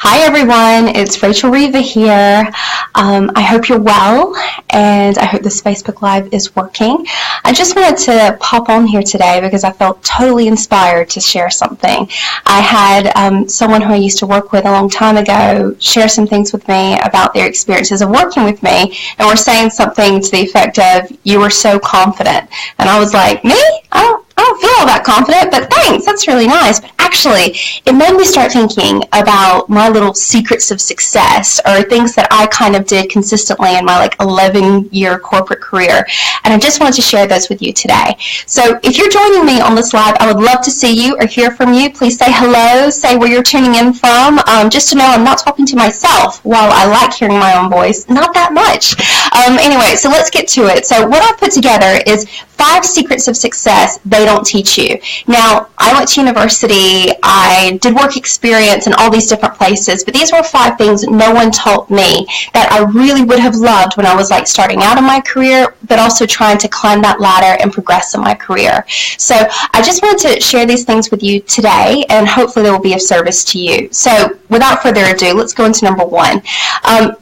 Hi everyone, it's rachelreva here. I hope you're well, and I hope this Facebook Live is working. I just wanted to pop on here today because I felt totally inspired to share something. I had someone who I used to work with a long time ago share some things with me about their experiences of working with me, and were saying something to the effect of, "You were so confident." And I was like, "Me? I don't feel all that confident, but thanks, that's really nice." But actually, it made me start thinking about my little secrets of success, or things that I kind of did consistently in my 11-year corporate career. And I just wanted to share those with you today. So if you're joining me on this live, I would love to see you or hear from you. Please say hello, say where you're tuning in from, just to know I'm not talking to myself. While I like hearing my own voice, not that much. Anyway, so let's get to it. So what I've put together is 5 secrets of success they don't teach you. Now, I went to university, I did work experience in all these different places, but these were 5 things no one taught me that I really would have loved when I was starting out in my career, but also trying to climb that ladder and progress in my career. So I just wanted to share these things with you today, and hopefully they will be of service to you. So without further ado, let's go into number 1.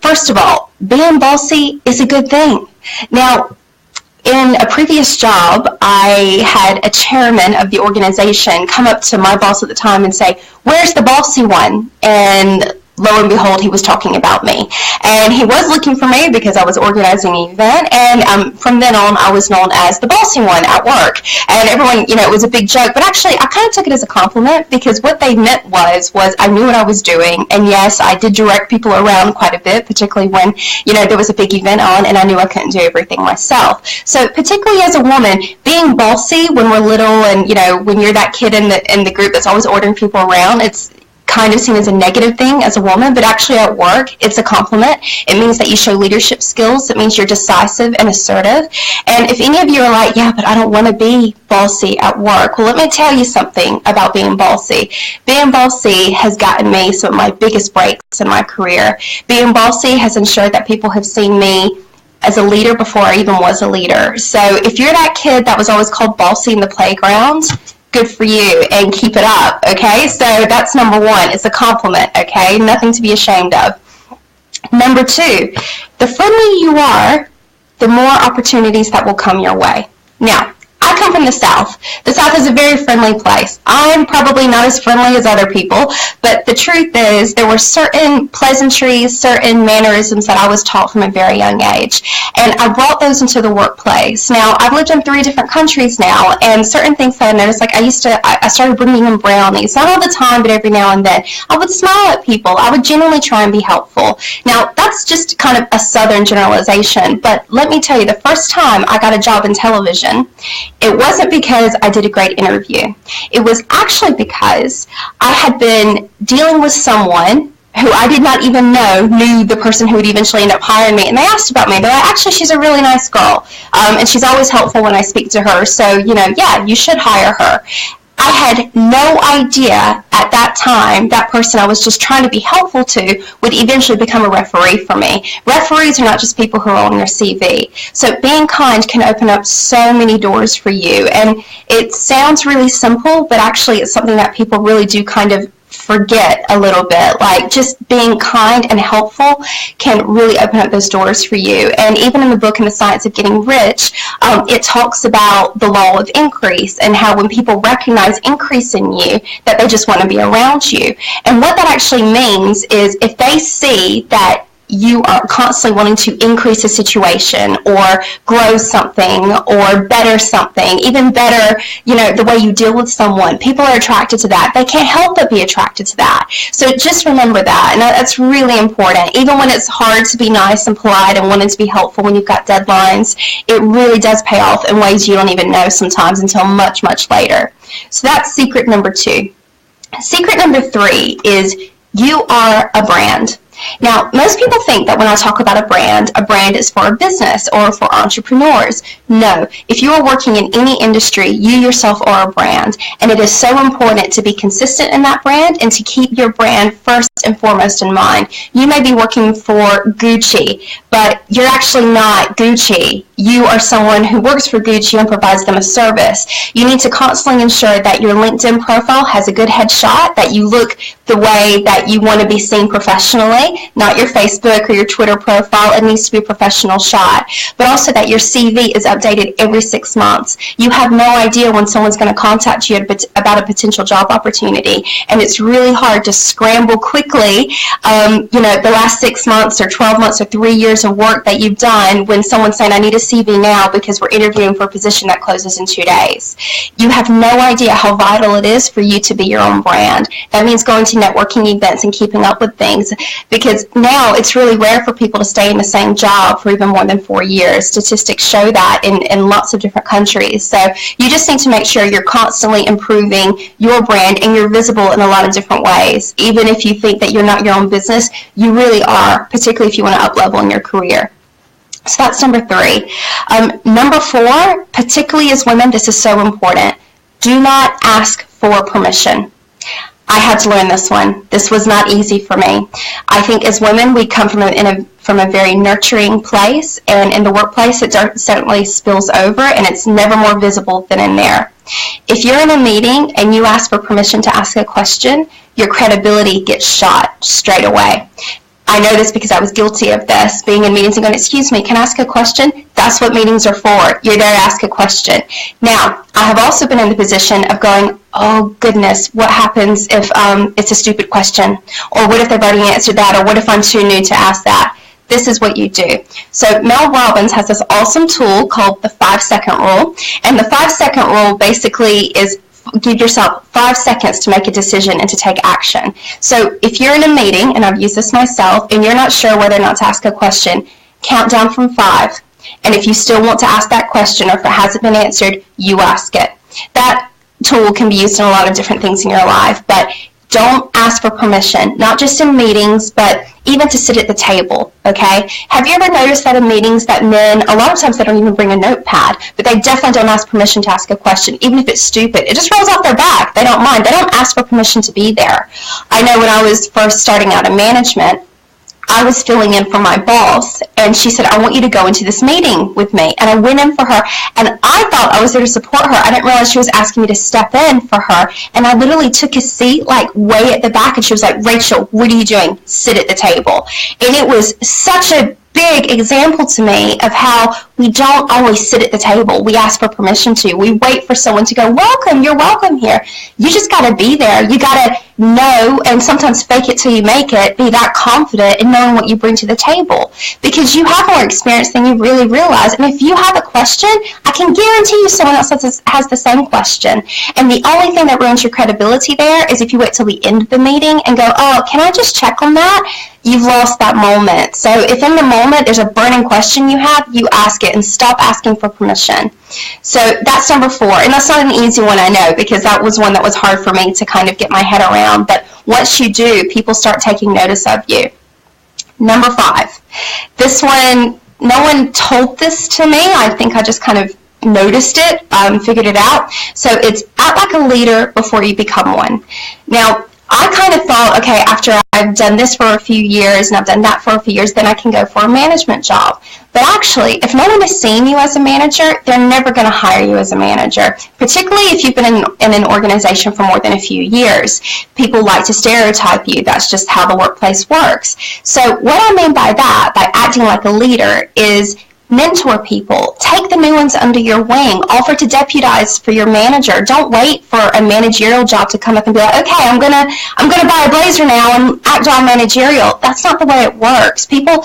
First of all, being bossy is a good thing. Now, in a previous job, I had a chairman of the organization come up to my boss at the time and say, "Where's the bossy one?" And lo and behold, he was talking about me. And he was looking for me because I was organizing an event, and from then on, I was known as the bossy one at work. And everyone, it was a big joke, but actually, I kind of took it as a compliment, because what they meant was I knew what I was doing, and yes, I did direct people around quite a bit, particularly when, there was a big event on, and I knew I couldn't do everything myself. So particularly as a woman, being bossy when we're little, and, when you're that kid in the group that's always ordering people around, it's kind of seen as a negative thing as a woman, but actually at work, it's a compliment. It means that you show leadership skills. It means you're decisive and assertive. And if any of you are like, "Yeah, but I don't want to be bossy at work," well, let me tell you something about being bossy. Being bossy has gotten me some of my biggest breaks in my career. Being bossy has ensured that people have seen me as a leader before I even was a leader. So if you're that kid that was always called bossy in the playground, good for you, and keep it up, okay? So that's number 1. It's a compliment, okay? Nothing to be ashamed of. Number 2, the friendlier you are, the more opportunities that will come your way. Now, I come from the South. The South is a very friendly place. I'm probably not as friendly as other people, but the truth is there were certain pleasantries, certain mannerisms that I was taught from a very young age, and I brought those into the workplace. Now, I've lived in 3 different countries now, and certain things that I noticed, I started bringing them brownies, not all the time, but every now and then. I would smile at people. I would genuinely try and be helpful. Now, that's just kind of a Southern generalization, but let me tell you, the first time I got a job in television, it wasn't because I did a great interview. It was actually because I had been dealing with someone who I did not even know knew the person who would eventually end up hiring me. And they asked about me. They're like, "Actually, she's a really nice girl. And she's always helpful when I speak to her. So, yeah, you should hire her." I had no idea at that time that person I was just trying to be helpful to would eventually become a referee for me. Referees are not just people who are on your CV. So being kind can open up so many doors for you. And it sounds really simple, but actually it's something that people really do kind of forget a little bit. Just being kind and helpful can really open up those doors for you. And even in the book In the Science of Getting Rich, it talks about the law of increase, and how when people recognize increase in you, that they just want to be around you. And what that actually means is if they see that you are constantly wanting to increase a situation or grow something or better something, even better, the way you deal with someone, people are attracted to that. They can't help but be attracted to that. So just remember that, and that's really important. Even when it's hard to be nice and polite and wanting to be helpful when you've got deadlines, it really does pay off in ways you don't even know sometimes until much, much later. So that's secret number 2. Secret number 3 is you are a brand. Now, most people think that when I talk about a brand is for a business or for entrepreneurs. No, if you are working in any industry, you yourself are a brand, and it is so important to be consistent in that brand and to keep your brand first and foremost in mind. You may be working for Gucci, but you're actually not Gucci. you are someone who works for Gucci and provides them a service. You need to constantly ensure that your LinkedIn profile has a good headshot, that you look the way that you want to be seen professionally, not your Facebook or your Twitter profile. It needs to be a professional shot. But also that your CV is updated every 6 months. You have no idea when someone's going to contact you about a potential job opportunity, and it's really hard to scramble quickly, the last 6 months or 12 months or 3 years of work that you've done when someone's saying, I need a CV now because we're interviewing for a position that closes in 2 days. You have no idea how vital it is for you to be your own brand. That means going to networking events and keeping up with things, because now it's really rare for people to stay in the same job for even more than 4 years. Statistics show that in lots of different countries. So you just need to make sure you're constantly improving your brand and you're visible in a lot of different ways. Even if you think that you're not your own business, you really are, particularly if you want to up-level in your career. So that's number 3. Number 4, particularly as women, this is so important. Do not ask for permission. I had to learn this one. This was not easy for me. I think as women, we come from a very nurturing place, and in the workplace, it certainly spills over, and it's never more visible than in there. If you're in a meeting and you ask for permission to ask a question, your credibility gets shot straight away. I know this because I was guilty of this, being in meetings and going, excuse me, can I ask a question? That's what meetings are for. You're there to ask a question. Now, I have also been in the position of going, oh goodness, what happens if it's a stupid question? Or what if they've already answered that? Or what if I'm too new to ask that? This is what you do. So Mel Robbins has this awesome tool called the 5-second rule. And the 5-second rule basically is give yourself 5 seconds to make a decision and to take action. So if you're in a meeting, and I've used this myself, and you're not sure whether or not to ask a question, count down from 5. And if you still want to ask that question, or if it hasn't been answered, you ask it. That tool can be used in a lot of different things in your life, but don't ask for permission, not just in meetings, but even to sit at the table, okay? Have you ever noticed that in meetings that men, a lot of times they don't even bring a notepad, but they definitely don't ask permission to ask a question, even if it's stupid. It just rolls off their back. They don't mind. They don't ask for permission to be there. I know when I was first starting out in management, I was filling in for my boss, and she said, I want you to go into this meeting with me. And I went in for her, and I thought I was there to support her. I didn't realize she was asking me to step in for her. And I literally took a seat, like, way at the back, and she was like, Rachel, what are you doing? Sit at the table. And it was such a big example to me of how we don't always sit at the table. We ask for permission to. We wait for someone to go, welcome, you're welcome here. You just got to be there. You got to know, and sometimes fake it till you make it, be that confident in knowing what you bring to the table, because you have more experience than you really realize. And if you have a question, I can guarantee you someone else has the same question. And the only thing that ruins your credibility there is if you wait till the end of the meeting and go, oh, can I just check on that? You've lost that moment. So if in the moment there's a burning question you have, you ask it and stop asking for permission. So that's number 4. And that's not an easy one, I know, because that was one that was hard for me to kind of get my head around. But once you do, people start taking notice of you. Number 5. This one, no one told this to me. I think I just kind of noticed it, figured it out. So it's act like a leader before you become one. Now, I kind of thought, okay, after I've done this for a few years and I've done that for a few years, then I can go for a management job. But actually, if no one has seen you as a manager, they're never going to hire you as a manager, particularly if you've been in an organization for more than a few years. People like to stereotype you. That's just how the workplace works. So what I mean by that, by acting like a leader, is mentor people. Take the new ones under your wing. Offer to deputize for your manager. Don't wait for a managerial job to come up and be like, okay, I'm gonna buy a blazer now and act all managerial. That's not the way it works. People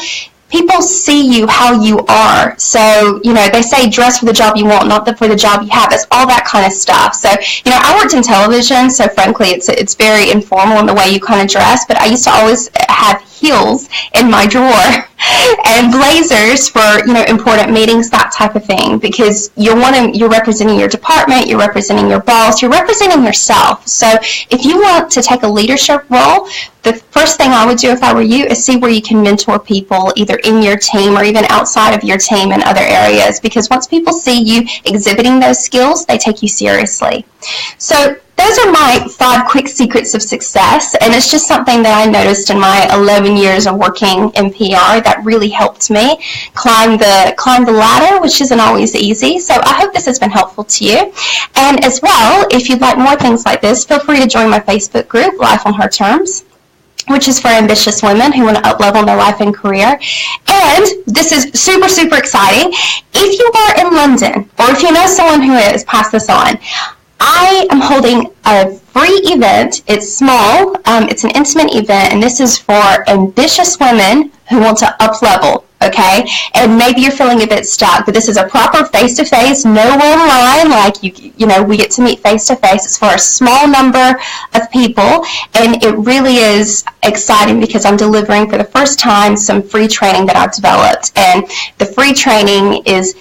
see you how you are. So, they say dress for the job you want, not for the job you have. It's all that kind of stuff. So, I worked in television, so frankly, it's very informal in the way you kind of dress, but I used to always have heels in my drawer and blazers for, important meetings, that type of thing, because you're representing your department, you're representing your boss, you're representing yourself. So if you want to take a leadership role, the first thing I would do if I were you is see where you can mentor people, either in your team or even outside of your team in other areas, because once people see you exhibiting those skills, they take you seriously. So those are my 5 quick secrets of success, and it's just something that I noticed in my 11 years of working in PR that really helped me climb the ladder, which isn't always easy. So I hope this has been helpful to you. And as well, if you'd like more things like this, feel free to join my Facebook group, Life on Her Terms, which is for ambitious women who want to up-level their life and career. And this is super, super exciting. If you are in London, or if you know someone who is, pass this on. I am holding a free event. It's small. It's an intimate event, and this is for ambitious women who want to up-level. Okay, and maybe you're feeling a bit stuck, but this is a proper face-to-face, no online, like we get to meet face-to-face. It's for a small number of people, and it really is exciting because I'm delivering for the first time some free training that I've developed, and the free training is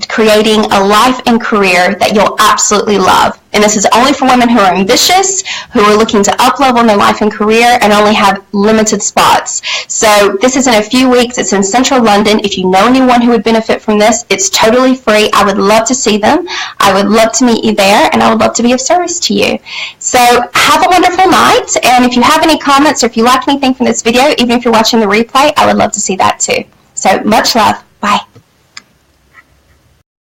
creating a life and career that you'll absolutely love. And this is only for women who are ambitious, who are looking to up-level in their life and career, and only have limited spots. So this is in a few weeks. It's in central London. If you know anyone who would benefit from this, it's totally free. I would love to see them. I would love to meet you there, and I would love to be of service to you. So have a wonderful night, and if you have any comments or if you like anything from this video, even if you're watching the replay, I would love to see that too. So much love.